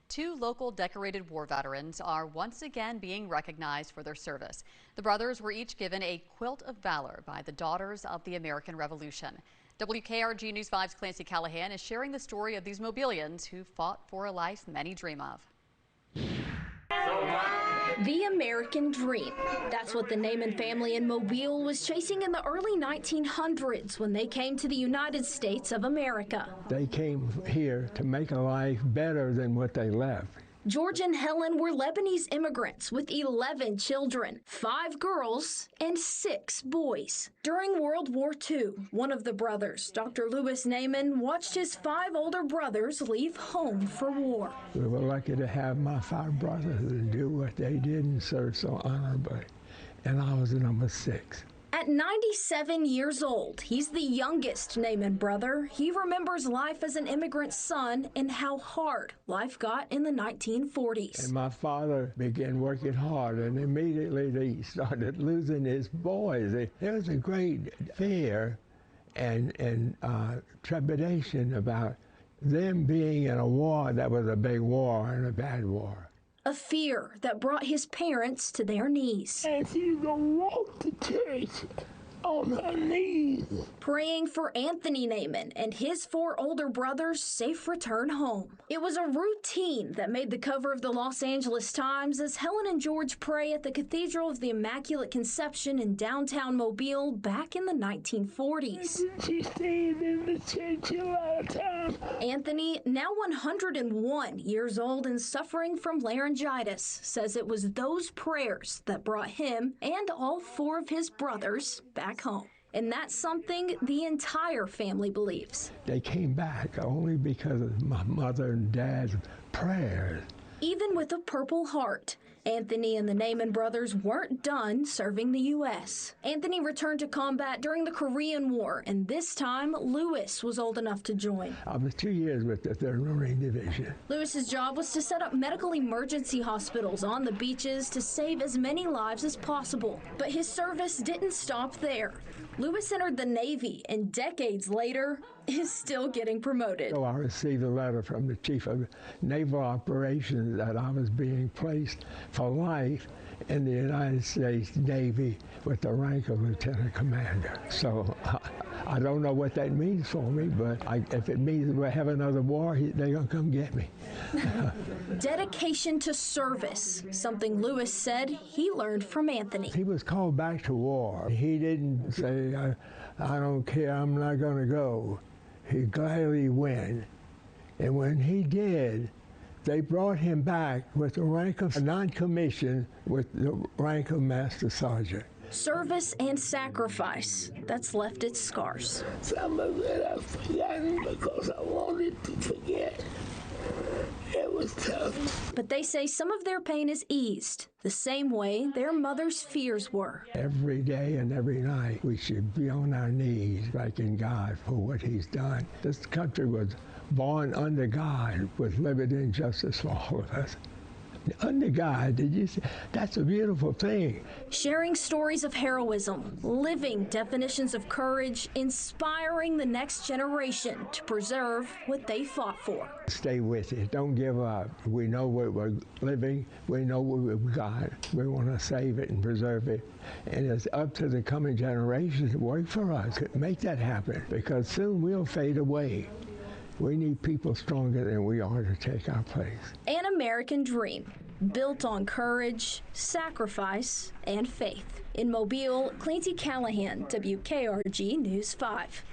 Two local decorated war veterans are once again being recognized for their service. The brothers were each given a Quilt of Valor by the Daughters of the American Revolution. WKRG News 5's Clancy Callahan is sharing the story of these Mobilians who fought for a life many dream of. The American dream. That's what the Naaman family in Mobile was chasing in the early 1900s when they came to the United States of America. They came here to make a life better than what they left. George and Helen were Lebanese immigrants with 11 children, 5 girls and 6 boys. During World War II, one of the brothers, Dr. Louis Naaman, watched his 5 older brothers leave home for war. We were lucky to have my 5 brothers and do what they did and serve so honorably, and I was number 6. At 97 years old, he's the youngest Naaman brother. He remembers life as an immigrant son and how hard life got in the 1940s. And my father began working hard, and immediately he started losing his boys. There was a great fear and trepidation about them being in a war that was a big war and a bad war. A fear that brought his parents to their knees. And she's gonna walk to church on her knees, praying for Anthony Naaman and his 4 older brothers' safe return home. It was a routine that made the cover of the Los Angeles Times as Helen and George pray at the Cathedral of the Immaculate Conception in downtown Mobile back in the 1940s. She stayed in the church a lot of times. Anthony, now 101 years old and suffering from laryngitis, says it was those prayers that brought him and all 4 of his brothers back home. And that's something the entire family believes. They came back only because of my mother and dad's prayers. Even with a Purple Heart, Anthony and the Naaman brothers weren't done serving the U.S. Anthony returned to combat during the Korean War, and this time Louis was old enough to join. I was 2 years with the 3rd Marine Division. Louis's job was to set up medical emergency hospitals on the beaches to save as many lives as possible. But his service didn't stop there. Louis entered the Navy, and decades later, is still getting promoted. So I received a letter from the Chief of Naval Operations that I was being placed for life in the United States Navy with the rank of Lieutenant Commander. So I don't know what that means for me, but if it means we'll have another war, they're going to come get me. Dedication to service, something Louis said he learned from Anthony. He was called back to war. He didn't say, I don't care, I'm not going to go. He gladly went. And when he did, they brought him back with the rank of non-commissioned with the rank of Master Sergeant. Service and sacrifice, that's left its scars. Some of it I've forgotten because I wanted to forget. It was tough. But they say some of their pain is eased, the same way their mother's fears were. Every day and every night, we should be on our knees thanking God for what he's done. This country was born under God with liberty and justice for all of us. Under God, did you see? That's a beautiful thing. Sharing stories of heroism, living definitions of courage, inspiring the next generation to preserve what they fought for. Stay with it. Don't give up. We know what we're living. We know what we've got. We want to save it and preserve it. And it's up to the coming generations to work for us. Make that happen, because soon we'll fade away. We need people stronger than we are to take our place. An American dream, built on courage, sacrifice, and faith. In Mobile, Clancy Callahan, WKRG News 5.